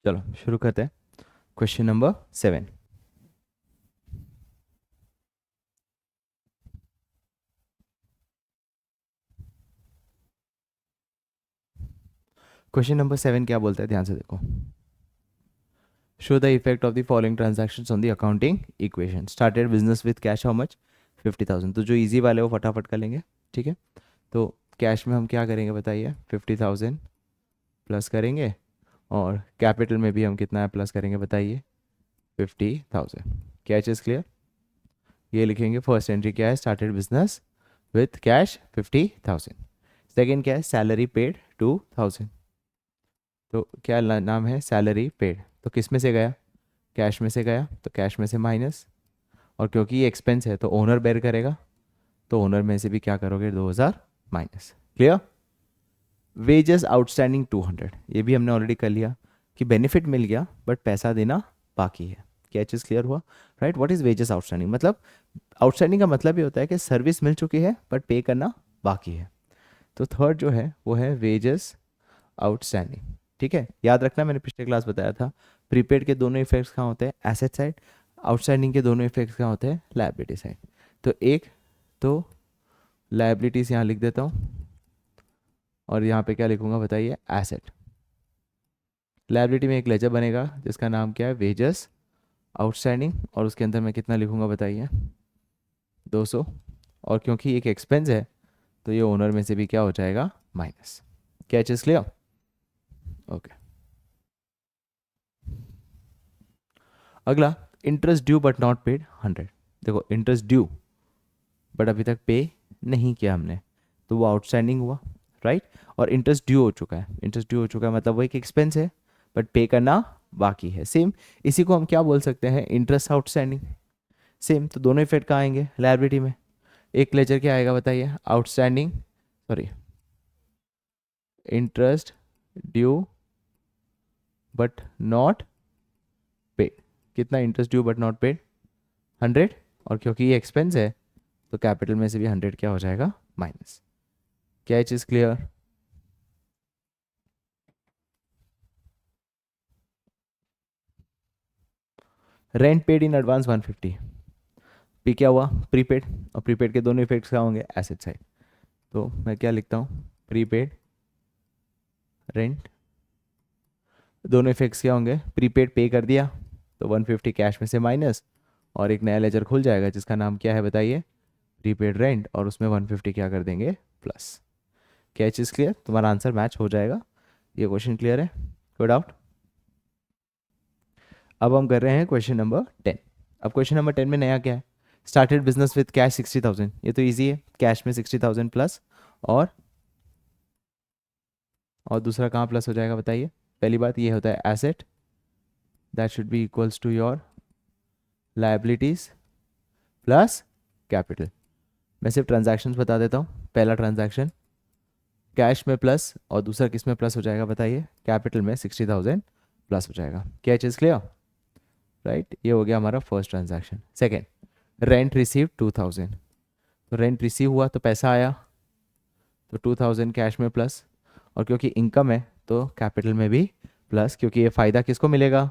चलो शुरू करते हैं। Question number 7। क्वेश्चन नंबर 7 क्या बोलता है, ध्यान से देखो। Show the effect of the following transactions on the accounting equation. Started business with cash how much 50,000। तो जो इजी वाले वो फटाफट कर लेंगे, ठीक है। तो कैश में हम क्या करेंगे बताइए, 50,000 प्लस करेंगे, और कैपिटल में भी हम कितना प्लस करेंगे बताइए, 50,000। Catch is clear. ये लिखेंगे फर्स्ट एंट्री क्या है, started business with cash 50,000। Second क्या है, सैलरी पेड 2,000। तो क्या नाम है, सैलरी पेड। तो किस में से गया, कैश में से गया, तो कैश में से माइनस, और क्योंकि ये एक्सपेंस है तो ओनर बेयर करेगा, तो ओनर में से भी क्या करोगे, 2,000 माइनस। क्लियर। वेजेस आउटस्टैंडिंग 200, ये भी हमने ऑलरेडी कर लिया कि बेनिफिट मिल गया बट पैसा देना बाकी है। क्या चीज़ क्लियर हुआ, right. What is wages outstanding, मतलब आउटस्टैंडिंग का मतलब ये होता है कि सर्विस मिल चुकी है बट पे करना बाकी है। तो थर्ड जो है वो है वेजेस आउटस्टैंडिंग। ठीक है, याद रखना मैंने पिछले क्लास बताया था, प्रीपेड के दोनों इफेक्ट्स कहाँ होते हैं, एसेट साइड। आउटस्टैंडिंग के दोनों इफेक्ट्स कहाँ होते हैं, लायबिलिटी साइड। तो एक तो लायबिलिटीज यहाँ लिख देता हूँ, और यहाँ पे क्या लिखूंगा बताइए, एसेट। लायबिलिटी में एक लेजर बनेगा जिसका नाम क्या है, वेजेस आउटस्टैंडिंग, और उसके अंदर मैं कितना लिखूंगा बताइए, 200। और क्योंकि एक एक्सपेंस है तो ये ओनर में से भी क्या हो जाएगा, minus. Catch is clear. Okay, अगला, interest due but not paid 100। देखो इंटरेस्ट ड्यू बट अभी तक पे नहीं किया हमने, तो वो आउटस्टैंडिंग हुआ, राइट। और इंटरेस्ट ड्यू हो चुका है, इंटरेस्ट ड्यू हो चुका है मतलब वो एक एक्सपेंस है बट पे करना बाकी है। सेम इसी को हम क्या बोल सकते हैं, इंटरेस्ट आउटस्टैंडिंग। सेम, तो दोनों इफेक्ट कहाँ आएंगे, लायबिलिटी में। एक लेजर क्या आएगा बताइए, outstanding, sorry, interest due but not paid. कितना interest due but not paid, 100। और क्योंकि ये एक्सपेंस है तो कैपिटल में से भी 100 क्या हो जाएगा, माइनस। क्या चीज clear. Rent paid in advance 150। P क्या हुआ, प्रीपेड। और प्रीपेड के दोनों इफेक्ट्स क्या होंगे, एसेट साइड। तो मैं क्या लिखता हूँ, प्रीपेड रेंट, दोनों इफेक्ट्स क्या होंगे, प्रीपेड पे कर दिया तो 150 कैश में से माइनस, और एक नया लेजर खुल जाएगा जिसका नाम क्या है बताइए, प्रीपेड रेंट, और उसमें 150 क्या कर देंगे, प्लस। क्या चीज़ क्लियर, तुम्हारा आंसर मैच हो जाएगा। ये क्वेश्चन क्लियर है, कोई डाउट। अब हम कर रहे हैं क्वेश्चन नंबर 10। अब क्वेश्चन नंबर 10 में नया क्या है, स्टार्टेड बिजनेस विद कैश 60,000। ये तो इजी है, कैश में 60,000 प्लस, और दूसरा कहाँ प्लस हो जाएगा बताइए। पहली बात ये होता है asset, that should be equals to your liabilities plus capital. मैं सिर्फ ट्रांजैक्शंस बता देता हूँ। पहला ट्रांजैक्शन कैश में प्लस, और दूसरा किस में प्लस हो जाएगा बताइए, कैपिटल में 60,000 प्लस हो जाएगा। क्या चीज़ क्लियर, राइट। ये हो गया हमारा first transaction. Second, rent receive 2,000। तो रेंट रिसीव हुआ तो पैसा आया, तो 2,000 कैश में प्लस, और क्योंकि इनकम है तो कैपिटल में भी प्लस, क्योंकि ये फ़ायदा किसको मिलेगा,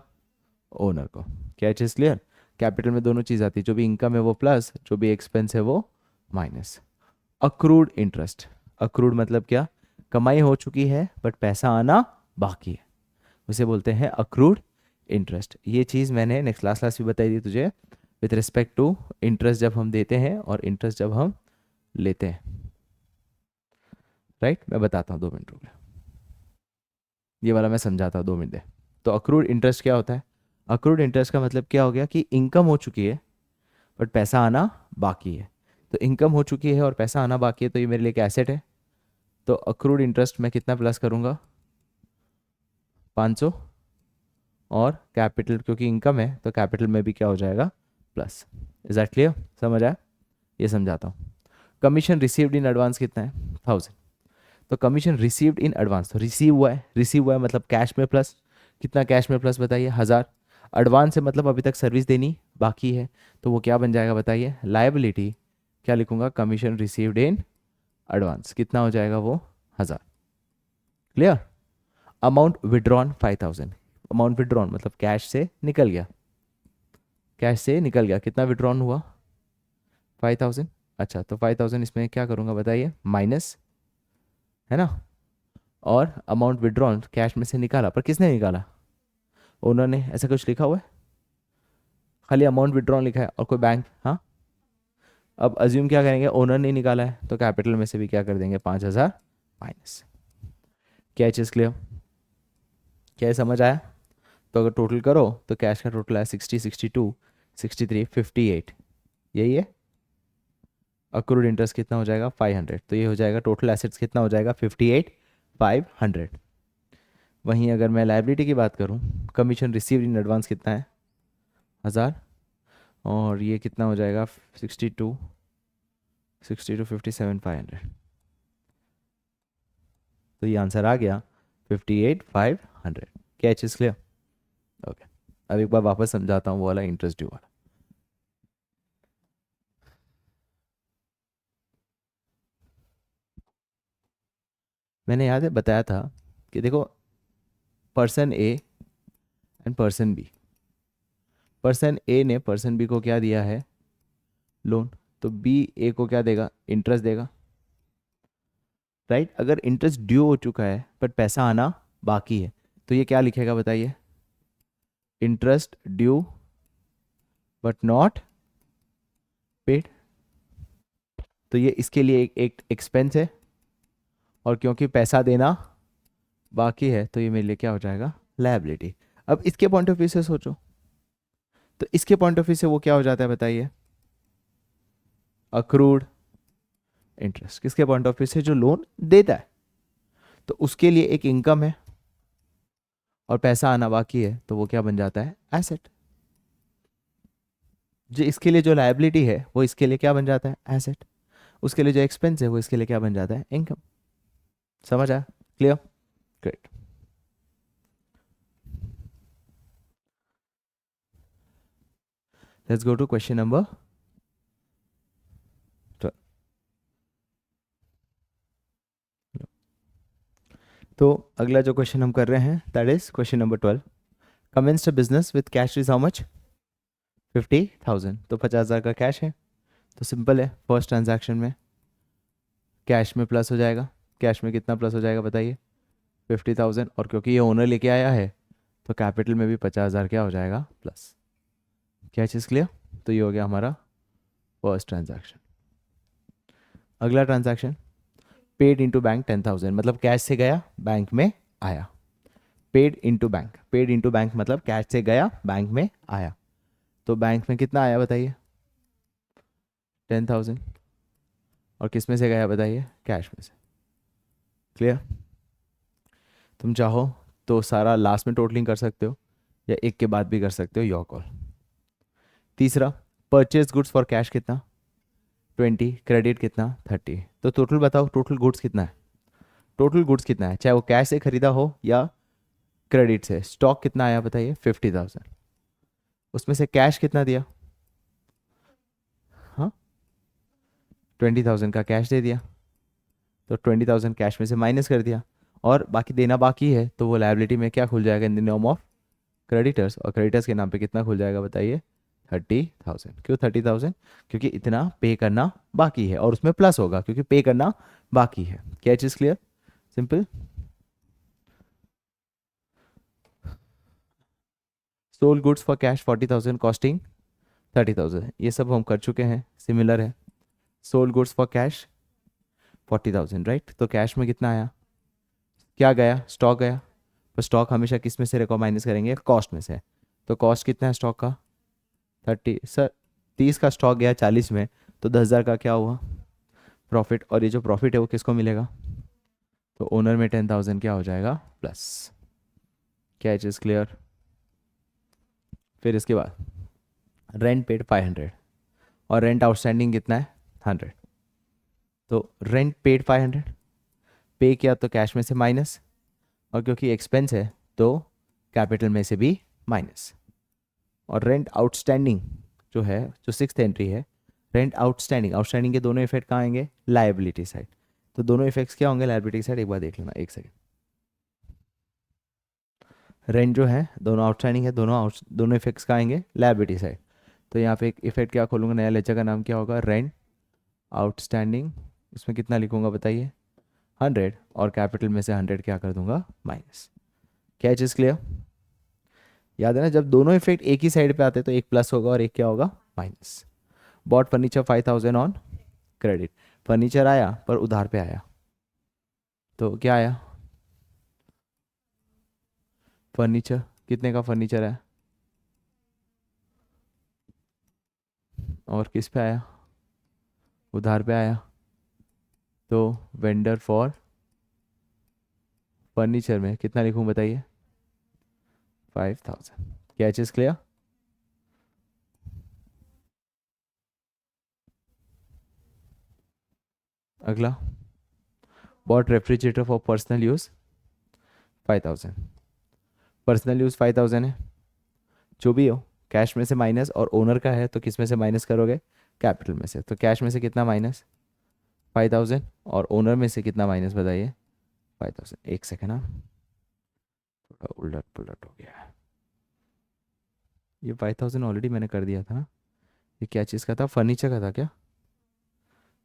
ओनर को। क्या चीज़ क्लियर। कैपिटल में दोनों चीज़ आती है, जो भी इनकम है वो प्लस, जो भी एक्सपेंस है वो माइनस। अक्रूड इंटरेस्ट, अक्रूड मतलब क्या, कमाई हो चुकी है बट पैसा आना बाकी है, उसे बोलते हैं अक्रूड इंटरेस्ट। ये चीज़ मैंने नेक्स्ट क्लास भी बताई थी तुझे, विथ रिस्पेक्ट टू इंटरेस्ट जब हम देते हैं और इंटरेस्ट जब हम लेते हैं, राइट। मैं बताता हूँ, 2 मिनट रुक, ये वाला मैं समझाता हूँ, 2 मिनट दे। तो अक्रूड इंटरेस्ट क्या होता है, अक्रूड इंटरेस्ट का मतलब क्या हो गया कि इनकम हो चुकी है बट पैसा आना बाकी है। तो इनकम हो चुकी है और पैसा आना बाकी है, तो ये मेरे लिए एक एसेट है। तो अक्रूड इंटरेस्ट मैं कितना प्लस करूँगा, 500, और कैपिटल क्योंकि इनकम है तो कैपिटल में भी क्या हो जाएगा, प्लस। इज दैट क्लियर, समझ आया। ये समझाता हूँ। कमीशन रिसीव्ड इन एडवांस कितना है, 1,000। तो कमीशन रिसीव्ड इन एडवांस, तो रिसीव हुआ है, रिसीव हुआ है मतलब कैश में प्लस। कितना कैश में प्लस बताइए, 1,000। एडवांस है मतलब अभी तक सर्विस देनी बाकी है, तो वो क्या बन जाएगा बताइए, लायबिलिटी। क्या लिखूंगा, कमीशन रिसीव्ड इन एडवांस, कितना हो जाएगा वो, 1,000। Clear. Amount withdrawn 5,000। Amount withdrawn मतलब कैश से निकल गया, कैश से निकल गया, कितना विड्रॉन हुआ 5000। अच्छा तो 5000 इसमें क्या करूँगा बताइए, माइनस, है ना, और अमाउंट विड्रॉन कैश में से निकाला, पर किसने निकाला, ओनर ने, ऐसा कुछ लिखा हुआ है, खाली अमाउंट विड्रॉन लिखा है और कोई बैंक, हाँ। अब अज्यूम क्या करेंगे, ओनर ने निकाला है तो कैपिटल में से भी क्या कर देंगे 5000 माइनस। कैच इज क्लियर, क्या समझ आया। तो अगर टोटल करो तो कैश का टोटल है 60, 62, 63, 58, यही है। अक्रूड इंटरेस्ट कितना हो जाएगा 500, तो ये हो जाएगा टोटल एसेट्स कितना हो जाएगा 58 500। वहीं अगर मैं लाइबिलिटी की बात करूँ, कमीशन रिसीव्ड इन एडवांस कितना है 1000, और ये कितना हो जाएगा 62, 62 57 500, तो ये आंसर आ गया 58 500। Catch is clear, okay. अब एक बार वापस समझाता हूँ वो वाला इंटरेस्ट ड्यू वाला। मैंने याद है बताया था कि देखो, person A and person B, person A ने पर्सन बी को क्या दिया है, लोन, तो बी ए को क्या देगा, इंटरेस्ट देगा, राइट। अगर इंटरेस्ट ड्यू हो चुका है बट पैसा आना बाकी है, तो ये क्या लिखेगा बताइए, interest due but not paid. तो ये इसके लिए एक एक्सपेंस है, और क्योंकि पैसा देना बाकी है तो ये मेरे लिए क्या हो जाएगा, लायबिलिटी। अब इसके पॉइंट ऑफ व्यू से सोचो, तो इसके पॉइंट ऑफ व्यू से वो क्या हो जाता है बताइए, अक्रूड इंटरेस्ट। किसके पॉइंट ऑफ व्यू से, जो लोन देता है, तो उसके लिए एक इनकम है और पैसा आना बाकी है, तो वो क्या बन जाता है, एसेट। जो इसके लिए जो लायबिलिटी है वो इसके लिए क्या बन जाता है, एसेट। उसके लिए जो एक्सपेंस है वो इसके लिए क्या बन जाता है, इनकम। समझ आया, clear, great. Let's go to question number 12। तो अगला जो क्वेश्चन हम कर रहे हैं that is question number 12। Commenced a business with cash is how much 50,000। तो 50,000 का कैश है, तो सिंपल है, फर्स्ट ट्रांजैक्शन में कैश में प्लस हो जाएगा। कैश में कितना प्लस हो जाएगा बताइए, 50,000, और क्योंकि ये ओनर लेके आया है तो कैपिटल में भी 50,000 क्या हो जाएगा प्लस। क्या चीज़ क्लियर, तो ये हो गया हमारा फर्स्ट ट्रांजैक्शन। अगला ट्रांजैक्शन, पेड इनटू बैंक 10,000, मतलब कैश से गया बैंक में आया। Paid into bank, paid into bank मतलब कैश से गया बैंक में आया, तो बैंक में कितना आया बताइए 10,000, और किस में से गया बताइए, कैश में से। क्लियर, तुम चाहो तो सारा लास्ट में टोटलिंग कर सकते हो या एक के बाद भी कर सकते हो, योर कॉल। तीसरा, परचेज गुड्स फॉर कैश कितना 20, क्रेडिट कितना 30। तो टोटल बताओ, टोटल गुड्स कितना है, टोटल गुड्स कितना है, चाहे वो कैश से खरीदा हो या क्रेडिट से। स्टॉक कितना आया बताइए 50,000, उसमें से कैश कितना दिया, हाँ 20,000 का कैश दे दिया, तो 20,000 कैश में से माइनस कर दिया, और बाकी देना बाकी है, तो वो लायबिलिटी में क्या खुल जाएगा, in the name of creditors, और क्रेडिटर्स के नाम पे कितना खुल जाएगा बताइए 30,000। क्यों 30,000, क्योंकि इतना पे करना बाकी है, और उसमें प्लस होगा क्योंकि पे करना बाकी है। क्या चीज़ clear, simple. Sold goods for cash 40,000, costing 30,000, ये सब हम कर चुके हैं, सिमिलर है। Sold goods for cash 40,000, right, तो कैश में कितना आया, क्या गया, स्टॉक गया, तो स्टॉक हमेशा किस में से माइनस करेंगे, कॉस्ट में से। तो कॉस्ट कितना है स्टॉक का 30, सर 30 का स्टॉक गया 40 में, तो 10,000 का क्या हुआ प्रॉफिट, और ये जो प्रॉफिट है वो किसको मिलेगा, तो ओनर में 10,000 क्या हो जाएगा प्लस। क्या चीज़ क्लियर। फिर इसके बाद रेंट पेड 500, और रेंट आउटस्टैंडिंग कितना है 100। तो रेंट पेड 500, पे किया तो कैश में से माइनस, और क्योंकि एक्सपेंस है तो कैपिटल में से भी माइनस। और रेंट आउटस्टैंडिंग जो है, जो सिक्स्थ एंट्री है, रेंट आउटस्टैंडिंग, आउटस्टैंडिंग के दोनों इफेक्ट कहाँ आएंगे, लायबिलिटी साइड। तो दोनों इफेक्ट्स क्या होंगे लायबिलिटी साइड, एक बार देख लेना, एक सेकेंड। रेंट जो है दोनों आउटस्टैंडिंग है, दोनों इफेक्ट्स का आएंगे लायबिलिटी साइड। तो यहाँ पे एक इफेक्ट क्या खोलूँगा, नया लेजर का नाम क्या होगा, रेंट आउटस्टैंडिंग। इसमें कितना लिखूंगा बताइए, 100, और कैपिटल में से 100 क्या कर दूंगा, माइनस। क्या चीज़ क्लियर? याद है ना, जब दोनों इफेक्ट एक ही साइड पे आते हैं तो एक प्लस होगा और एक क्या होगा, minus. Bought furniture 5000 on credit, furniture आया पर उधार पे आया, तो क्या आया, फर्नीचर कितने का फर्नीचर है, और किस पे आया, उधार पे आया। तो वेंडर फॉर फर्नीचर में कितना लिखूं बताइए, 5000। क्या चीज़ क्लियर? अगला, bought refrigerator for personal use 5000, personal use 5000 है, जो भी हो कैश में से माइनस, और ओनर का है तो किस में से माइनस करोगे, कैपिटल में से। तो कैश में से कितना माइनस, 5000, और ओनर में से कितना माइनस बताइए, 5000। एक सेकेंड, हाँ थोड़ा उलट पुलट हो गया है। ये 5000 ऑलरेडी मैंने कर दिया था ना, ये क्या चीज़ का था, फर्नीचर का था क्या,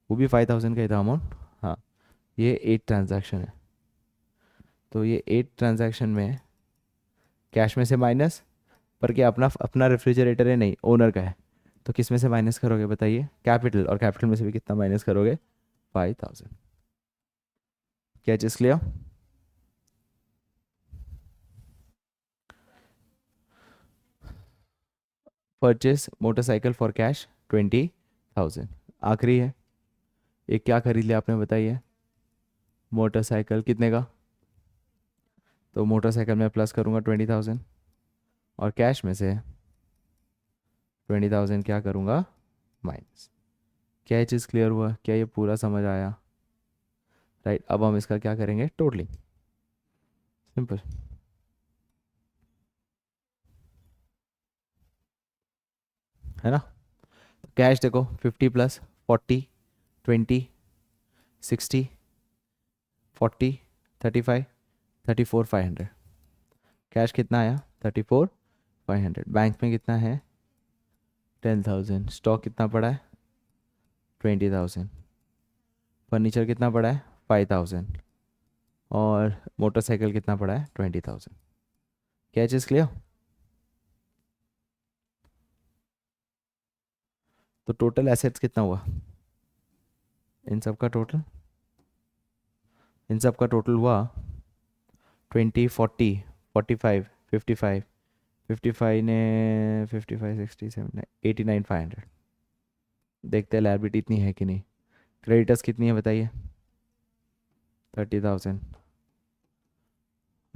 वो भी 5000 का ही था अमाउंट। हाँ, ये 8 ट्रांजैक्शन है, तो ये 8 ट्रांजैक्शन में कैश में से माइनस, पर क्या अपना अपना रेफ्रिजरेटर है, नहीं ओनर का है, तो किस में से माइनस करोगे बताइए, कैपिटल, और कैपिटल में से भी कितना माइनस करोगे, 5000। क्या चीज़ clear? Purchase motorcycle for cash 20,000, आखिरी है। एक क्या खरीद लिया आपने बताइए, मोटरसाइकिल कितने का, तो मोटरसाइकिल में प्लस करूँगा 20,000, और कैश में से 20,000 क्या करूँगा, माइनस। क्या ये चीज़ क्लियर हुआ, क्या ये पूरा समझ आया? राइट, अब हम इसका क्या करेंगे, टोटलिंग, सिंपल। है ना, कैश देखो 50 प्लस 40, 20, 60, 40, 35, 34,500। कैश कितना आया, 34,500। बैंक में कितना है, 10,000। स्टॉक कितना पड़ा है, 20,000। फर्नीचर कितना पड़ा है, 5,000। और मोटरसाइकिल कितना पड़ा है, 20,000। क्या चीज़ क्लियर? तो टोटल एसेट्स कितना हुआ, इन सब का टोटल, इन सब का टोटल हुआ 20, 40, 45, 55, 55 ने 55, 60, 70, 89,500। देखते हैं लायबिलिटी इतनी है कि नहीं। क्रेडिटर्स कितनी है बताइए, 30,000।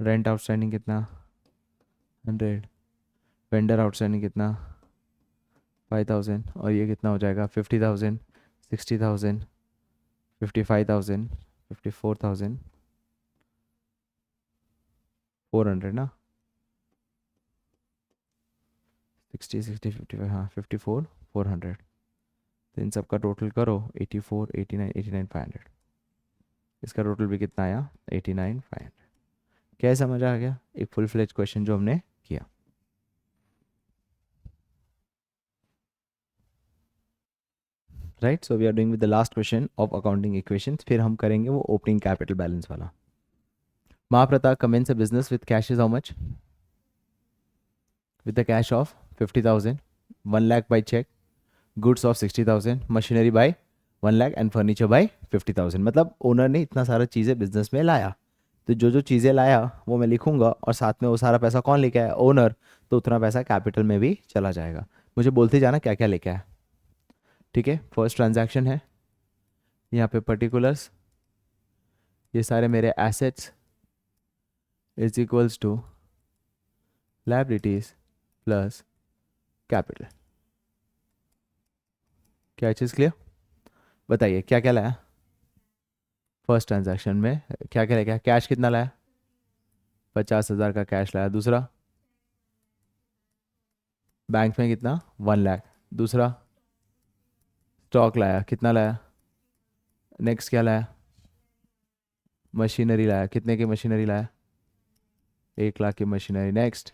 रेंट आउटस्टैंडिंग कितना, 100। वेंडर आउटस्टैंडिंग कितना, 5,000, और ये कितना हो जाएगा, 50,000, 60,000, 55,000, 54,400 ना, 60, 60, 55, हाँ 54,400। तो इन सब का टोटल करो, 84, 89, 89,500। इसका टोटल भी कितना आया, 89,500। क्या समझ आ गया, एक फुल फ्लेज क्वेश्चन जो हमने किया। Right, so we are doing with the last question of accounting equations, फिर हम करेंगे वो ओपनिंग कैपिटल बैलेंस वाला। Mahapratap commences a business with cash is how much, with the cash of 50,000, 1 lakh by check, goods of 60,000, machinery by 1 lakh and furniture by 50,000। मतलब owner ने इतना सारा चीज़ें बिजनेस में लाया, तो जो जो चीज़ें लाया वो मैं लिखूंगा, और साथ में वो सारा पैसा कौन लेके आया, ओनर, तो उतना पैसा कैपिटल में भी चला जाएगा। मुझे बोलते जाना क्या क्या लेके आया। ठीक है, फर्स्ट ट्रांजैक्शन है, यहाँ पे पर्टिकुलर्स, ये सारे मेरे assets is equals to liabilities plus capital. क्या चीज़ क्लियर? बताइए क्या क्या लाया फर्स्ट ट्रांजैक्शन में, क्या क्या लेके आया, कैश कितना लाया, 50,000 का कैश लाया। दूसरा, बैंक में कितना, 1 लाख। दूसरा, स्टॉक लाया, कितना लाया। नेक्स्ट क्या लाया, मशीनरी लाया, कितने की मशीनरी लाया, 1 लाख की मशीनरी। Next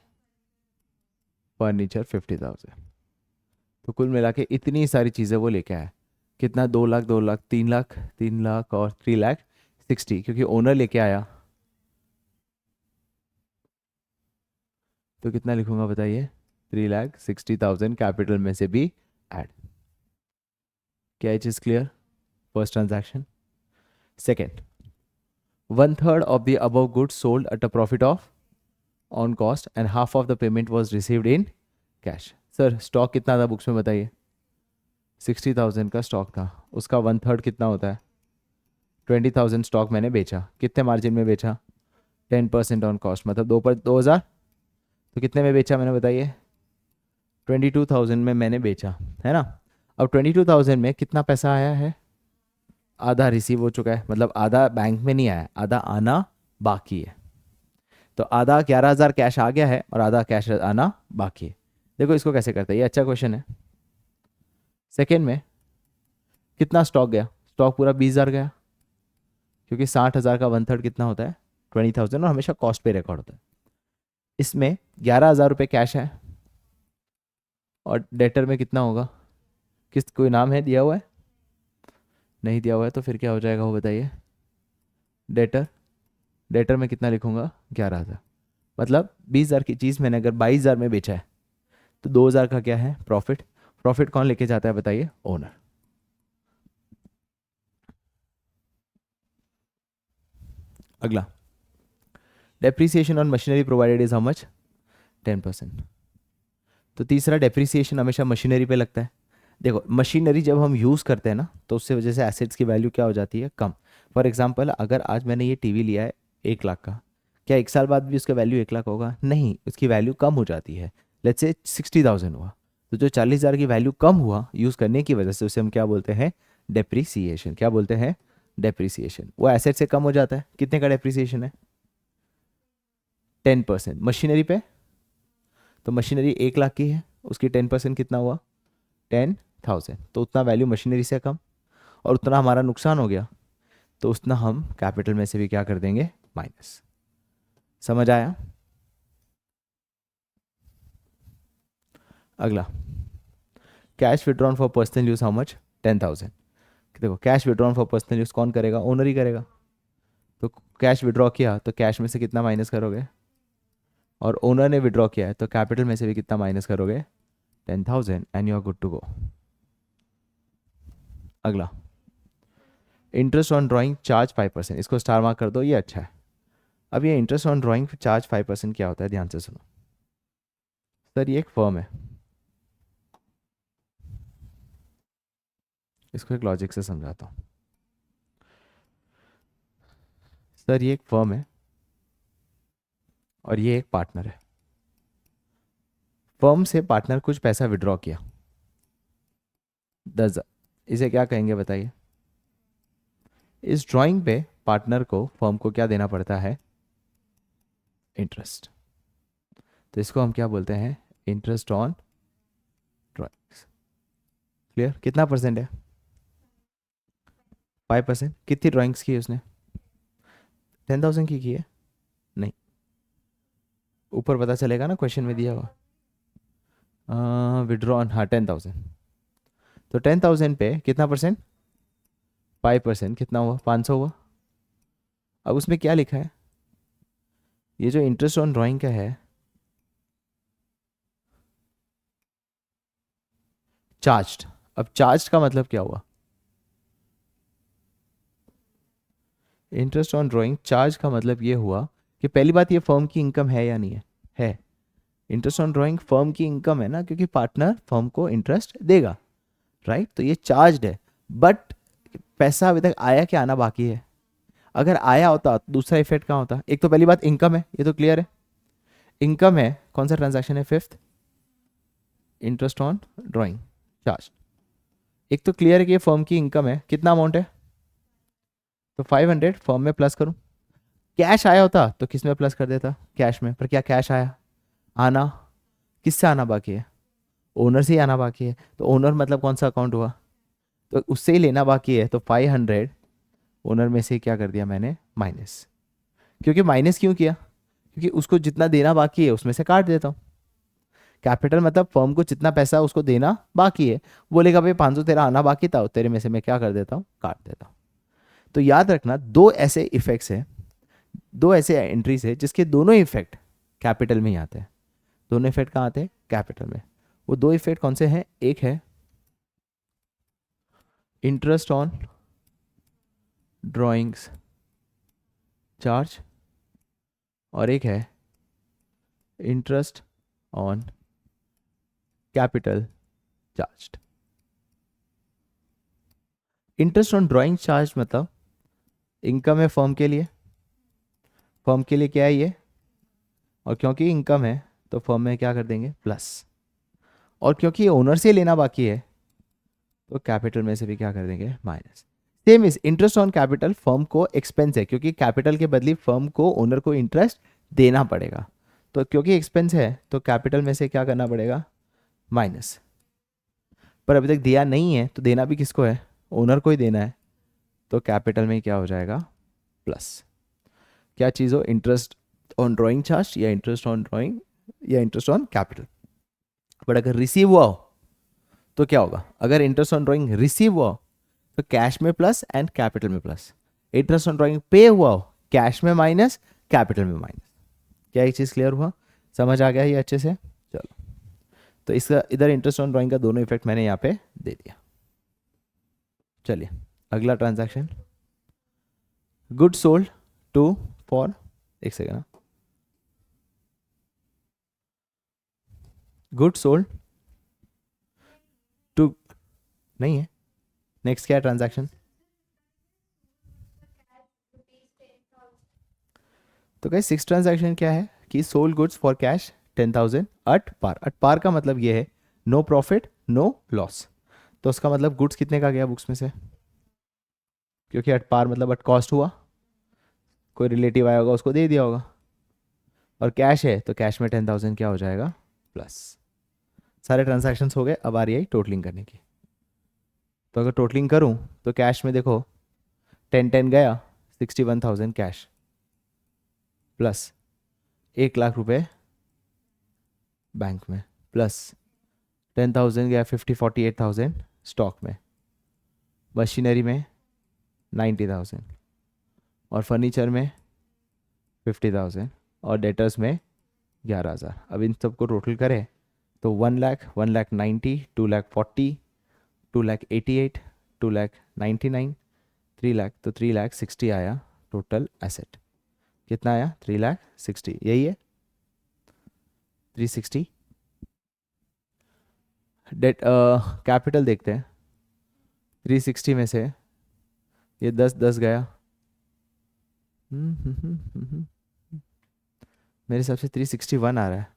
furniture 50,000। तो कुल मिला के इतनी सारी चीज़ें वो लेके आया। कितना? 2 लाख, 2 लाख, 3 लाख, 3 लाख और 3,60,000, क्योंकि ओनर लेके आया। तो कितना लिखूंगा बताइए? 3,60,000 कैपिटल में से भी ऐड। क्या ये चीज़ clear? First transaction. Second, 1/3 of the above goods sold at a profit of on cost and half of the payment was received in cash। Sir stock कितना था बुक्स में बताइए? 60,000 का स्टॉक था, उसका 1/3 कितना होता है? 20,000 स्टॉक मैंने बेचा। कितने मार्जिन में बेचा? 10% ऑन कॉस्ट, मतलब 2,000। तो कितने में बेचा मैंने बताइए? 22,000 में मैंने बेचा, है ना। अब 22,000 में कितना पैसा आया है? आधा रिसीव हो चुका है, मतलब आधा बैंक में नहीं आया, आधा आना बाकी है। तो आधा 11,000 कैश आ गया है और आधा कैश आना बाकी है। देखो इसको कैसे करते हैं, ये अच्छा क्वेश्चन है। सेकेंड में कितना स्टॉक गया? स्टॉक पूरा 20,000 गया, क्योंकि 60,000 का 1/3 कितना होता है? 20,000, और हमेशा कॉस्ट पे रिकॉर्ड होता है। इसमें 11,000 रुपये कैश है, और डेटर में कितना होगा? किस कोई नाम है दिया हुआ है? नहीं दिया हुआ है, तो फिर क्या हो जाएगा वो बताइए? डेटर में कितना लिखूंगा? 11,000। मतलब 20,000 की चीज़ मैंने अगर 22,000 में बेचा है, तो 2,000 का क्या है? प्रॉफिट। प्रॉफिट कौन लेके जाता है बताइए? ओनर। अगला, depreciation on machinery provided is how much? 10%। तो तीसरा, डेप्रिसिएशन हमेशा मशीनरी पे लगता है। देखो मशीनरी जब हम यूज़ करते हैं ना, तो उससे वजह से एसेट्स की वैल्यू क्या हो जाती है? कम। फॉर एग्जांपल, अगर आज मैंने ये टीवी लिया है 1 लाख का, क्या 1 साल बाद भी उसका वैल्यू 1 लाख होगा? नहीं, उसकी वैल्यू कम हो जाती है। लेट्स से 60,000 हुआ, तो जो 40,000 की वैल्यू कम हुआ यूज़ करने की वजह से, उसे हम क्या बोलते हैं? डेप्रिसिएशन। क्या बोलते हैं? डेप्रिसिएशन। वो एसेट से कम हो जाता है। कितने का डेप्रिसिएशन है? 10%। मशीनरी पे, तो मशीनरी 1 लाख की है, उसकी 10% कितना हुआ? 10,000। तो उतना वैल्यू मशीनरी से कम, और उतना हमारा नुकसान हो गया, तो उतना हम कैपिटल में से भी क्या कर देंगे? माइनस। समझ आया? अगला, cash withdrawn for personal use how much? 10,000। देखो cash withdrawn for personal use कौन करेगा? ओनर ही करेगा। तो कैश विड्रॉ किया तो कैश में से कितना माइनस करोगे? और ओनर ने विड्रॉ किया है तो कैपिटल में से भी कितना माइनस करोगे? 10,000, and you are good to go. अगला, इंटरेस्ट ऑन ड्राइंग चार्ज 5%। इसको स्टार मार्क कर दो, ये अच्छा है। अब ये इंटरेस्ट ऑन ड्राइंग चार्ज 5% क्या होता है? ध्यान से सुनो। सर ये एक फर्म है, इसको एक लॉजिक से समझाता हूँ। सर ये एक फर्म है और ये एक पार्टनर है। फर्म से पार्टनर कुछ पैसा विड्रॉ किया, 10,000। इसे क्या कहेंगे बताइए? इस ड्राइंग पे पार्टनर को, फर्म को क्या देना पड़ता है? इंटरेस्ट। तो इसको हम क्या बोलते हैं? Interest on drawings. क्लियर? कितना परसेंट है? 5%। कितनी ड्राइंग्स की है उसने? 10,000 की है? नहीं, ऊपर पता चलेगा ना, क्वेश्चन में दिया हुआ। विड्रॉन, हाँ 10,000। तो 10,000 पे कितना परसेंट? 5%। कितना हुआ? 500 हुआ। अब उसमें क्या लिखा है? ये जो इंटरेस्ट ऑन ड्राइंग का है, चार्ज्ड। अब चार्ज का मतलब क्या हुआ? इंटरेस्ट ऑन ड्राइंग चार्ज का मतलब ये हुआ कि पहली बात, ये फर्म की इनकम है या नहीं है? है। इंटरेस्ट ऑन ड्राइंग फर्म की इनकम है ना, क्योंकि पार्टनर फर्म को इंटरेस्ट देगा, राइट? तो ये चार्ज्ड है, बट पैसा अभी तक आया क्या, आना बाकी है। अगर आया होता तो दूसरा इफेक्ट कहाँ होता? एक तो पहली बात इनकम है, ये तो क्लियर है। इनकम है, कौन सा ट्रांजैक्शन है? Fifth, interest on drawing charge. एक तो क्लियर है कि ये फर्म की इनकम है। कितना अमाउंट है? तो 500 फर्म में प्लस करूं। कैश आया होता तो किस में प्लस कर देता? कैश में। पर क्या कैश आया? आना किससे आना बाकी है? ओनर से ही आना बाकी है। तो ओनर मतलब कौन सा अकाउंट हुआ? तो उससे ही लेना बाकी है। तो 500 ओनर में से क्या कर दिया मैंने? माइनस। क्योंकि माइनस क्यों किया? क्योंकि उसको जितना देना बाकी है उसमें से काट देता हूँ। कैपिटल मतलब फर्म को जितना पैसा उसको देना बाकी है, बोलेगा भाई 500 तेरा आना बाकी था, तेरे में से मैं क्या कर देता हूँ, काट देता हूँ। तो याद रखना दो ऐसे इफेक्ट्स हैं, दो ऐसे एंट्रीज है जिसके दोनों इफेक्ट कैपिटल में ही आते हैं। दोनों इफेक्ट कहाँ आते हैं, कैपिटल में। वो दो इफेक्ट कौन से हैं, एक है इंटरेस्ट ऑन ड्रॉइंग्स चार्ज और एक है interest on capital charge. Interest on drawing charge मतलब इनकम है फर्म के लिए, फर्म के लिए क्या है ये, और क्योंकि इनकम है तो फर्म में क्या कर देंगे प्लस, और क्योंकि ये ओनर से लेना बाकी है तो कैपिटल में से भी क्या कर देंगे minus. Same is interest on capital, firm को एक्सपेंस है क्योंकि कैपिटल के बदले फर्म को ओनर को इंटरेस्ट देना पड़ेगा, तो क्योंकि एक्सपेंस है तो कैपिटल में से क्या करना पड़ेगा माइनस। पर अभी तक दिया नहीं है तो देना भी किसको है, ओनर को ही देना है, तो कैपिटल में क्या हो जाएगा प्लस। क्या चीज़ हो, इंटरेस्ट ऑन ड्राइंग चार्ज या इंटरेस्ट ऑन ड्राइंग या इंटरेस्ट ऑन कैपिटल। बट अगर रिसीव हुआ हो तो क्या होगा, अगर इंटरेस्ट ऑन ड्राइंग रिसीव हुआ हो तो कैश में प्लस एंड कैपिटल में प्लस, इंटरेस्ट ऑन ड्राइंग पे हुआ हो कैश में माइनस कैपिटल में माइनस। क्या एक चीज़ क्लियर हुआ, समझ आ गया ये अच्छे से। चलो तो इसका इधर इंटरेस्ट ऑन ड्राइंग का दोनों इफेक्ट मैंने यहाँ पे दे दिया। चलिए अगला transaction, good sold to for, एक सेकेंड, गुड सोल्ड टू, नहीं है, नेक्स्ट क्या है ट्रांजैक्शन, तो गाइस सिक्स ट्रांजैक्शन क्या है कि सोल्ड गुड्स फॉर कैश 10,000 अट पार। अट पार का मतलब ये है नो प्रॉफिट नो लॉस, तो उसका मतलब गुड्स कितने का गया बुक्स में से, क्योंकि अट पार मतलब अट कॉस्ट हुआ, कोई रिलेटिव आया होगा उसको दे दिया होगा, और कैश है तो कैश में 10,000 क्या हो जाएगा प्लस। सारे ट्रांजैक्शंस हो गए, अब आ रही है टोटलिंग करने की। तो अगर टोटलिंग करूं तो कैश में देखो 10 गया 61,000 कैश प्लस 1,00,000 रुपए बैंक में प्लस 10,000 गया 48,000 स्टॉक में, मशीनरी में 90,000 और फर्नीचर में 50,000 और डेटर्स में 11,000। अब इन सबको टोटल करें तो 1,00,000, 1,90,000, 2,40,000, 2,88,000, 2,99,000, 3,00,000, तो 3,60,000 आया टोटल एसेट। कितना आया 3,60,000, यही है 360। डेट कैपिटल देखते हैं, 360 में से ये 10 गया, मेरे हिसाब से 361 आ रहा है,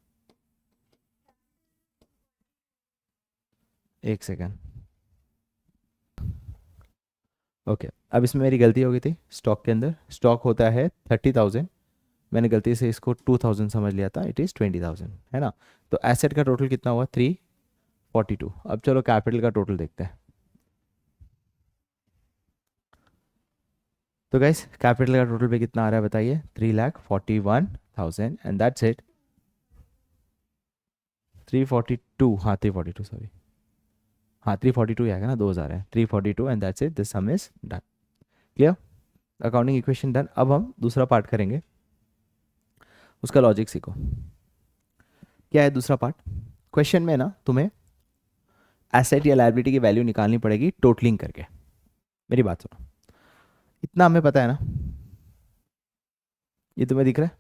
एक सेकेंड, ओके। अब इसमें मेरी गलती हो गई थी, स्टॉक के अंदर स्टॉक होता है 30,000, मैंने गलती से इसको 2,000 समझ लिया था, इट इज़ 20,000 है ना। तो एसेट का टोटल कितना हुआ 342। अब चलो कैपिटल का टोटल देखते हैं। तो गाइस कैपिटल का टोटल पे कितना आ रहा है बताइए, 3,41,000 एंड दैट्स इट। 342, हाँ 342 सॉरी, हाँ 342 आएगा ना, 2,000 है, 342 and that's it, this some is done. Clear, accounting equation done. अब हम दूसरा पार्ट करेंगे, उसका लॉजिक सीखो। क्या है दूसरा पार्ट, क्वेश्चन में ना तुम्हें एसेट या लायबिलिटी की वैल्यू निकालनी पड़ेगी टोटलिंग करके। मेरी बात सुनो, इतना हमें पता है ना, ये तुम्हें दिख रहा है,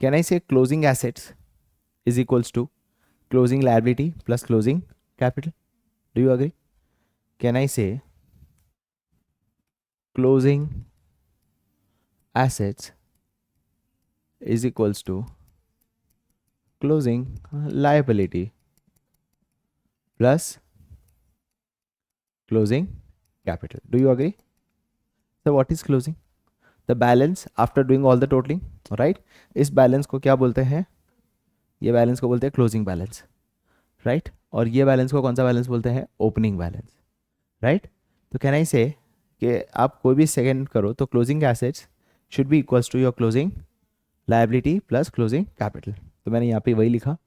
can I say closing assets is equals to closing liability plus closing capital, do you agree? Can I say closing assets is equals to closing liability plus closing capital, do you agree? So what is closing? The balance after doing all the totaling, right? इस balance को क्या बोलते हैं, ये balance को बोलते हैं closing balance, right? और ये बैलेंस को कौन सा बैलेंस बोलते हैं, ओपनिंग बैलेंस, राइट? तो कैन आई से कि आप कोई भी सेकेंड करो तो closing assets should be equals to your closing liability plus closing capital. तो मैंने यहाँ पे वही लिखा,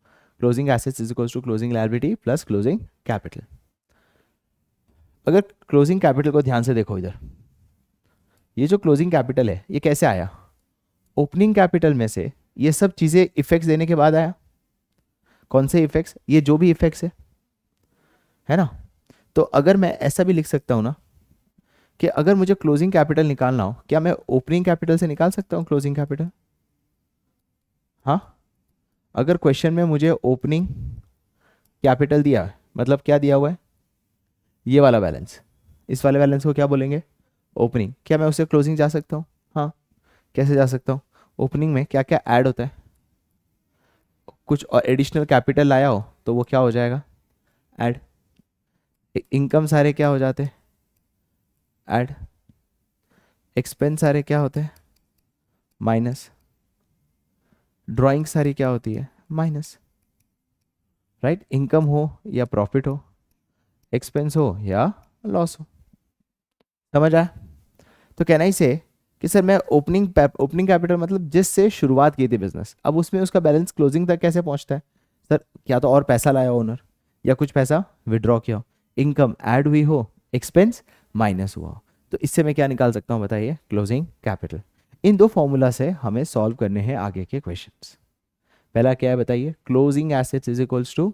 closing assets is equals to closing liability plus closing capital. अगर क्लोजिंग कैपिटल को ध्यान से देखो इधर, ये जो क्लोजिंग कैपिटल है ये कैसे आया? ओपनिंग कैपिटल में से ये सब चीज़ें इफेक्ट्स देने के बाद आया। कौन से इफेक्ट्स? ये जो भी इफेक्ट्स है ना। तो अगर मैं ऐसा भी लिख सकता हूँ ना कि अगर मुझे क्लोजिंग कैपिटल निकालना हो, क्या मैं ओपनिंग कैपिटल से निकाल सकता हूँ क्लोजिंग कैपिटल? हाँ, अगर क्वेश्चन में मुझे ओपनिंग कैपिटल दिया है, मतलब क्या दिया हुआ है? ये वाला बैलेंस, इस वाले बैलेंस को क्या बोलेंगे? ओपनिंग। क्या मैं उसे क्लोजिंग जा सकता हूँ? हाँ। कैसे जा सकता हूँ? ओपनिंग में क्या क्या ऐड होता है? कुछ एडिशनल कैपिटल लाया हो तो वो क्या हो जाएगा? ऐड। इनकम सारे क्या हो जाते हैं? ऐड। एक्सपेंस सारे क्या होते हैं? माइनस। ड्राइंग सारी क्या होती है? माइनस। राइट। इनकम हो या प्रॉफिट हो, एक्सपेंस हो या लॉस हो। समझ आया? तो कहना ही से कि सर मैं ओपनिंग कैपिटल मतलब जिससे शुरुआत की थी बिजनेस, अब उसमें उसका बैलेंस क्लोजिंग तक कैसे पहुंचता है? सर क्या तो और पैसा लाया ओनर, या कुछ पैसा विड्रॉ किया हो, इनकम ऐड हुई हो, एक्सपेंस माइनस हुआ हो, तो इससे मैं क्या निकाल सकता हूँ बताइए? Closing capital. इन दो फॉर्मूला से हमें सॉल्व करने हैं आगे के क्वेश्चंस। पहला क्या है बताइए? Closing assets is equals to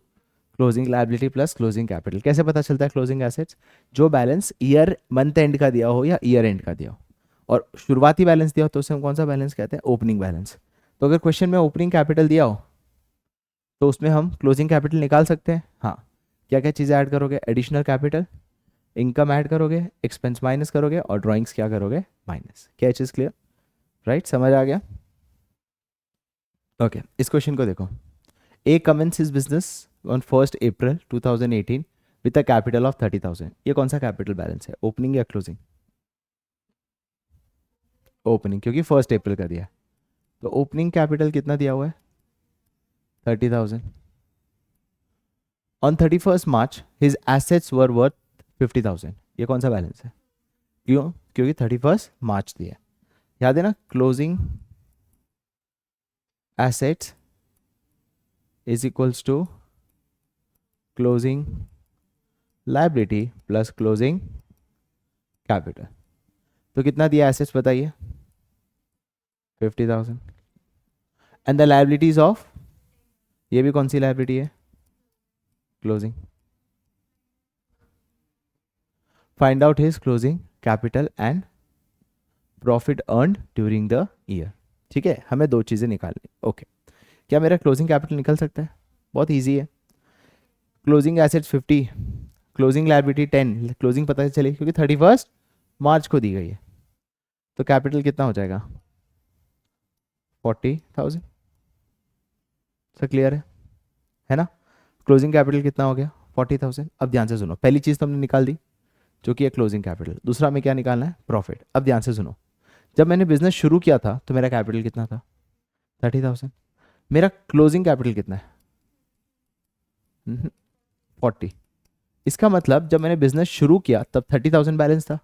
closing liability plus closing capital. कैसे पता चलता है क्लोजिंग एसेट्स? जो बैलेंस ईयर मंथ एंड का दिया हो या ईयर एंड का दिया हो, और शुरुआती बैलेंस दिया हो तो उसे हम कौन सा बैलेंस कहते हैं? Opening balance. तो अगर क्वेश्चन में ओपनिंग कैपिटल दिया हो तो उसमें हम क्लोजिंग कैपिटल निकाल सकते हैं। हाँ। क्या क्या चीज़ें ऐड करोगे? एडिशनल कैपिटल, इनकम ऐड करोगे, एक्सपेंस माइनस करोगे, और ड्राइंग्स क्या करोगे? माइनस। क्या चीज़ क्लियर? राइट, समझ आ गया? ओके, इस क्वेश्चन को देखो। A commences his business on 1st April 2018 with a capital of 30,000। ये कौन सा कैपिटल बैलेंस है? ओपनिंग या क्लोजिंग? ओपनिंग, क्योंकि 1st April का दिया है। तो ओपनिंग कैपिटल कितना दिया हुआ है? 30,000। On 31st March his assets were worth 50,000। ये कौन सा बैलेंस है? क्यों? क्योंकि 31st March दिया है। याद है ना, closing assets is equals to closing liability plus closing capital. तो कितना दिया एसेट्स बताइए? 50,000। एंड द लायबिलिटीज ऑफ, ये भी कौन सी लायबिलिटी है? Closing. Find out his closing capital and profit earned during the year. ठीक है, हमें दो चीज़ें निकालनी। ओके, क्या मेरा क्लोजिंग कैपिटल निकल सकता है? बहुत ईजी है। Closing assets 50, closing liability 10, closing पता चली क्योंकि 31st March को दी गई है। तो कैपिटल कितना हो जाएगा? 40,000। सर क्लियर है ना? क्लोजिंग कैपिटल कितना हो गया? 40,000। अब ध्यान से सुनो, पहली चीज़ तो हमने निकाल दी जो कि है क्लोजिंग कैपिटल। दूसरा हमें क्या निकालना है? प्रॉफिट। अब ध्यान से सुनो, जब मैंने बिजनेस शुरू किया था तो मेरा कैपिटल कितना था? 30,000। मेरा क्लोजिंग कैपिटल कितना है? 40। इसका मतलब जब मैंने बिजनेस शुरू किया तब 30,000 बैलेंस था।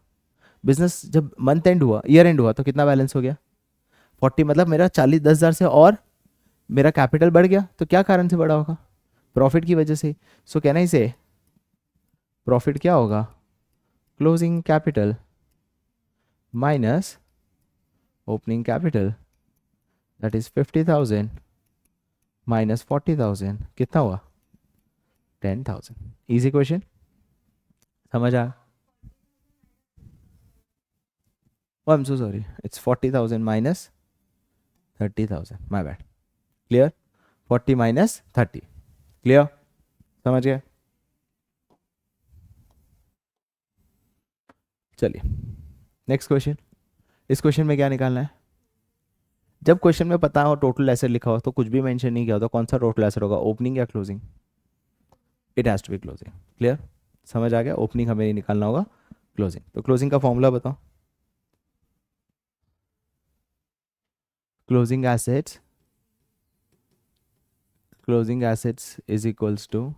बिजनेस जब मंथ एंड हुआ, ईयर एंड हुआ, तो कितना बैलेंस हो गया? 40। मतलब मेरा 10,000 से और मेरा कैपिटल बढ़ गया। तो क्या कारण से बढ़ा होगा? प्रॉफिट की वजह से। सो कहना इसे प्रॉफिट क्या होगा? Closing capital minus opening capital, that is 50,000 minus 40,000, कितना हुआ? 10,000। इजी क्वेश्चन, समझ आ? I am so sorry, it's 40,000 minus 30,000, my bad. Clear? 40 minus 30। Clear? समझ गए? चलिए नेक्स्ट क्वेश्चन। इस क्वेश्चन में क्या निकालना है? जब क्वेश्चन में पता हो टोटल एसेट लिखा हो तो कुछ भी मेंशन नहीं किया हो तो कौन सा टोटल एसेट होगा? ओपनिंग या closing? It has to be closing. Clear? समझ आ गया? ओपनिंग हमें नहीं निकालना होगा, क्लोजिंग। तो क्लोजिंग का फॉर्मूला बताओ। Closing assets, closing assets is equals to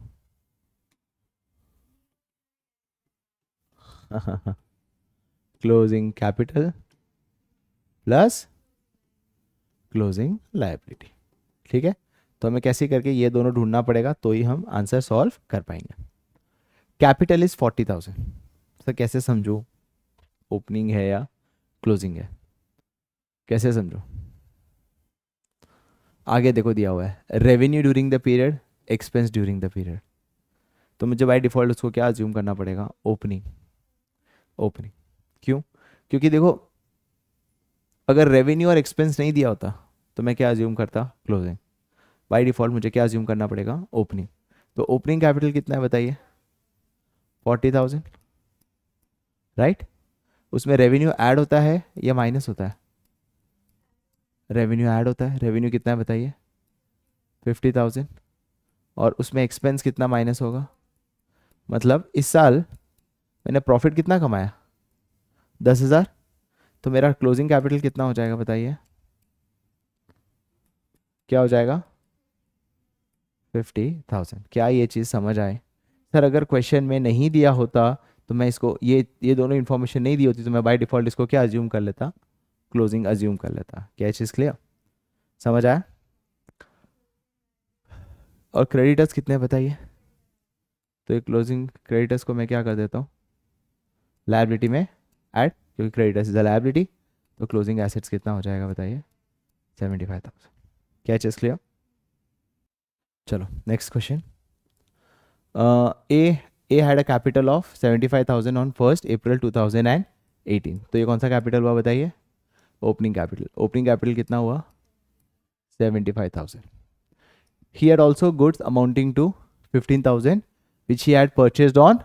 closing capital plus closing liability. ठीक है, तो हमें कैसे करके ये दोनों ढूंढना पड़ेगा, तो ही हम आंसर सॉल्व कर पाएंगे। कैपिटल इज 40,000, सर कैसे समझूं, ओपनिंग है या क्लोजिंग है, कैसे समझो? आगे देखो दिया हुआ है revenue during the period, expense during the period, तो मुझे बाय डिफॉल्ट उसको क्या अज्यूम करना पड़ेगा, ओपनिंग। ओपनिंग क्यों? क्योंकि देखो अगर रेवेन्यू और एक्सपेंस नहीं दिया होता तो मैं क्या अज्यूम करता, क्लोजिंग। बाय डिफॉल्ट मुझे क्या अज्यूम करना पड़ेगा, ओपनिंग। तो ओपनिंग कैपिटल कितना है बताइए, 40,000, राइट। उसमें रेवेन्यू ऐड होता है या माइनस होता है, रेवेन्यू ऐड होता है। रेवेन्यू कितना है बताइए, 50,000। और उसमें एक्सपेंस कितना माइनस होगा, मतलब इस साल मैंने प्रॉफिट कितना कमाया, 10,000। तो मेरा क्लोजिंग कैपिटल कितना हो जाएगा बताइए, क्या हो जाएगा, 50,000। क्या ये चीज़ समझ आए? सर अगर क्वेश्चन में नहीं दिया होता तो मैं इसको ये दोनों इन्फॉर्मेशन नहीं दी होती तो मैं बाय डिफॉल्ट इसको क्या अज्यूम कर लेता, क्लोजिंग अज्यूम कर लेता। क्या ये चीज़ क्लियर, समझ आया? और क्रेडिटर्स कितने बताइए, तो ये क्लोजिंग क्रेडिटर्स को मैं क्या कर देता हूँ, लायबिलिटी में ऐड, क्योंकि क्रेडिटर्स इज अ लायबिलिटी। तो क्लोजिंग एसेट्स कितना हो जाएगा बताइए, 75,000। क्या चीज़ क्लियर? चलो next question. A had a capital of 75,000 on 1st April 2018। तो ये कौन सा कैपिटल हुआ बताइए, ओपनिंग कैपिटल। ओपनिंग कैपिटल कितना हुआ, 75,000। He had also goods amounting to 15,000 which he had purchased on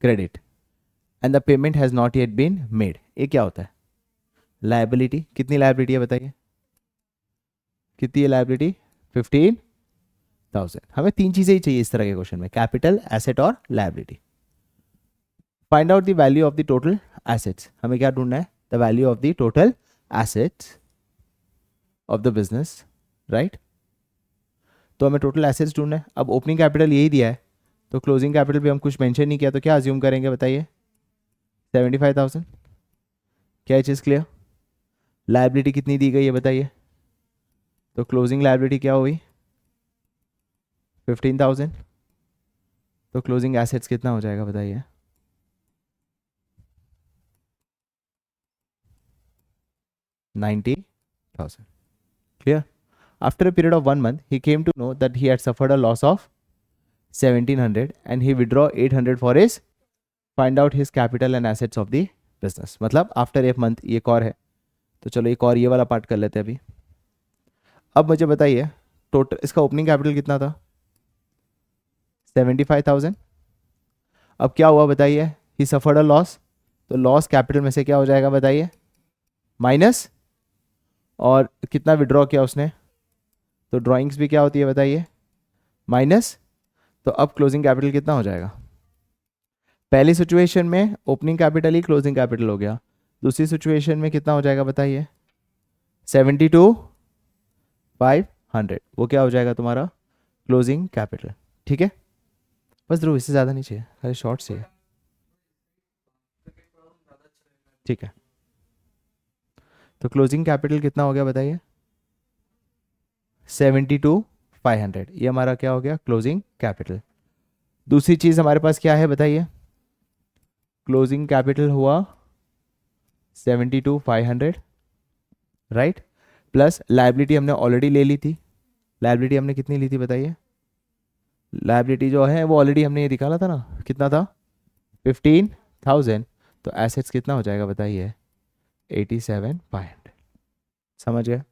credit and the payment has not yet been made. ये क्या होता है, लायबिलिटी। कितनी लायबिलिटी है बताइए, कितनी है लायबिलिटी, 15,000। हमें तीन चीज़ें ही चाहिए इस तरह के क्वेश्चन में, कैपिटल, एसेट और liability. Find out the value of the total assets. हमें क्या ढूंढना है, the value of the total assets of the business, right. तो हमें टोटल एसेट्स ढूंढना है। अब ओपनिंग कैपिटल यही दिया है तो क्लोजिंग कैपिटल भी हम कुछ मेंशन नहीं किया, तो क्या अज्यूम करेंगे बताइए, 75,000। क्या ये चीज़ क्लियर? लायबिलिटी कितनी दी गई है बताइए, तो क्लोजिंग लायबिलिटी क्या हुई, 15,000। तो क्लोजिंग एसेट्स कितना हो जाएगा बताइए, 90,000। Clear? After a period of 1 month, he came to know that he had suffered a loss of 1,700 and he withdraw 800 for his find out his capital and assets of the business। मतलब after a month, ये एक और है। तो चलो एक और ये वाला पार्ट कर लेते हैं अभी। अब मुझे बताइए टोटल इसका ओपनिंग कैपिटल कितना था, 75,000। अब क्या हुआ बताइए, ही सफर्ड अ लॉस। तो लॉस कैपिटल में से क्या हो जाएगा बताइए, माइनस, और कितना विड्रॉ किया उसने, तो ड्राइंग्स भी क्या होती है बताइए, माइनस। तो अब क्लोजिंग कैपिटल कितना हो जाएगा, पहली सिचुएशन में ओपनिंग कैपिटल ही क्लोजिंग कैपिटल हो गया, दूसरी सिचुएशन में कितना हो जाएगा बताइए, 72,500। वो क्या हो जाएगा तुम्हारा क्लोजिंग कैपिटल। ठीक है, बस ध्रुव इससे ज़्यादा नहीं चाहिए, खाली शॉर्ट चाहिए। ठीक है, तो क्लोजिंग कैपिटल कितना हो गया बताइए, 72,500। ये हमारा क्या हो गया, क्लोजिंग कैपिटल। दूसरी चीज़ हमारे पास क्या है बताइए, क्लोजिंग कैपिटल हुआ 72,500, राइट। प्लस लायबिलिटी हमने ऑलरेडी ले ली थी। लायबिलिटी हमने कितनी ली थी बताइए, लायबिलिटी जो है वो ऑलरेडी हमने ये निकाला था ना, कितना था, 15,000। तो एसेट्स कितना हो जाएगा बताइए, 87,500। समझ गया?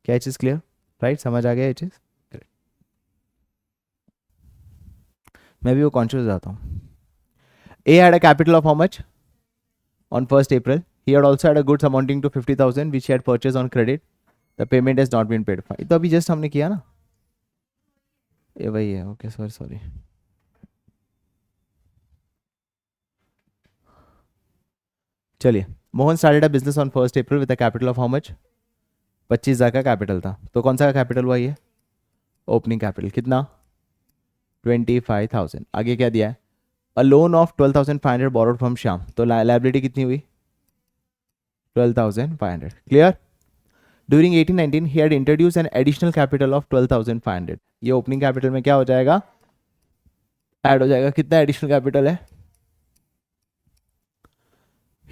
क्या चीज़ क्लियर, राइट? समझ आ गया ये चीज़? मैं भी वो कॉन्शियस हो जाता हूँ। A had a capital of how much on 1st April? He had also had a goods amounting to 50,000 which he had purchased on credit. The payment has not been paid. तो अभी just हमने किया ना, ये वही है। Okay sorry sorry. चलिए, Mohan started a business on 1st April with a capital of how much, 25,000 का कैपिटल था। तो कौन सा कैपिटल हुआ ये, ओपनिंग कैपिटल। कितना, 25,000। आगे क्या दिया है, a loan of 12,500 borrowed from Shyam. तो लायबिलिटी कितनी हुई, 12,500। Clear? During 1819 he had introduced an additional capital of 12,500. ये ओपनिंग कैपिटल में क्या हो जाएगा, ऐड हो जाएगा. कितना एडिशनल कैपिटल है?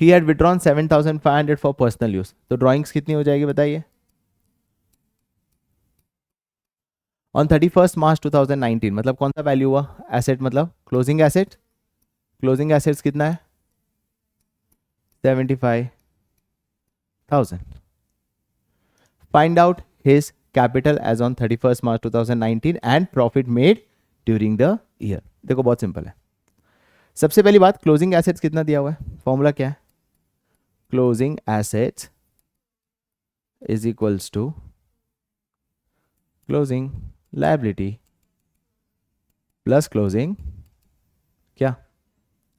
He had withdrawn 7,500 for personal use. तो ड्रॉइंग्स कितनी हो जाएगी बताइए? ऑन 31 मार्च 2019 मतलब कौन सा वैल्यू हुआ? एसेट मतलब क्लोजिंग एसेट. क्लोजिंग एसेट्स कितना है? 75,000. Find out his capital as on 31 March 2019 and profit made during the year. देखो बहुत सिंपल है. सबसे पहली बात, क्लोजिंग एसेट्स कितना दिया हुआ है? फॉर्मूला क्या है? Closing assets is equals to closing liability plus closing क्या?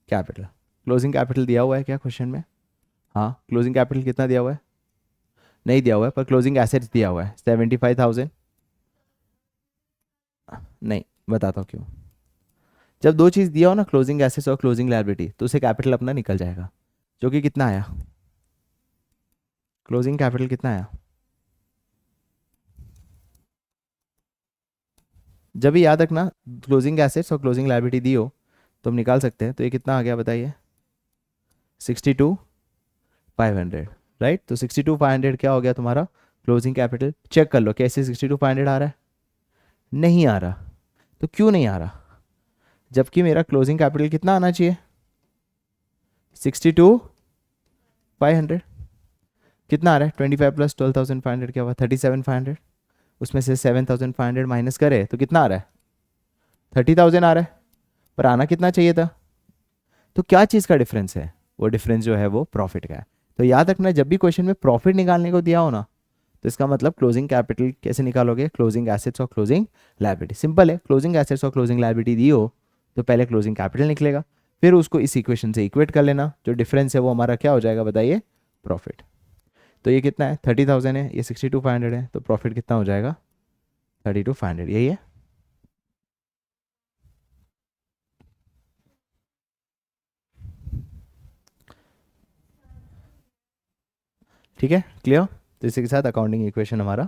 कैपिटल. क्लोजिंग कैपिटल दिया हुआ है क्या क्वेश्चन में? हाँ. क्लोजिंग कैपिटल कितना दिया हुआ है? नहीं दिया हुआ है, पर क्लोजिंग एसेट्स दिया हुआ है 75,000. नहीं, बताता हूँ क्यों. जब दो चीज़ दिया हो ना, क्लोजिंग एसेट्स और क्लोजिंग लायबिलिटी, तो उसे कैपिटल अपना निकल जाएगा, जो कि कितना आया? क्लोजिंग कैपिटल कितना आया? जब भी याद रखना, क्लोजिंग एसेट्स और क्लोजिंग लायबिलिटी दी हो तो हम निकाल सकते हैं. तो ये कितना आ गया बताइए? 62,500. राइट. तो 62,500 क्या हो गया तुम्हारा क्लोजिंग कैपिटल. चेक कर लो कैसे 62,500 आ रहा है. नहीं आ रहा. तो क्यों नहीं आ रहा? जबकि मेरा क्लोजिंग कैपिटल कितना आना चाहिए? 62,500. कितना आ रहा है? 25 प्लस 12,500 क्या हुआ? 37,500. उसमें से 7,500 माइनस करे तो कितना आ रहा है? 30,000 आ रहा है. पर आना कितना चाहिए था? तो क्या चीज़ का डिफरेंस है? वो डिफरेंस जो है वो प्रॉफिट का है. तो याद रखना, जब भी क्वेश्चन में प्रॉफिट निकालने को दिया हो ना, तो इसका मतलब क्लोजिंग कैपिटल कैसे निकालोगे? क्लोजिंग एसेट्स और क्लोजिंग लायबिलिटी. सिंपल है. क्लोजिंग एसेट्स और क्लोजिंग लायबिलिटी दी हो तो पहले क्लोजिंग कैपिटल निकलेगा, फिर उसको इस इक्वेशन से इक्वेट कर लेना. जो डिफरेंस है वो हमारा क्या हो जाएगा बताइए? प्रॉफिट. तो ये कितना है? 30,000 है, ये 62,500 है, तो प्रॉफिट कितना हो जाएगा? 32,500. यही है. ठीक है, क्लियर. तो इसी के साथ अकाउंटिंग इक्वेशन हमारा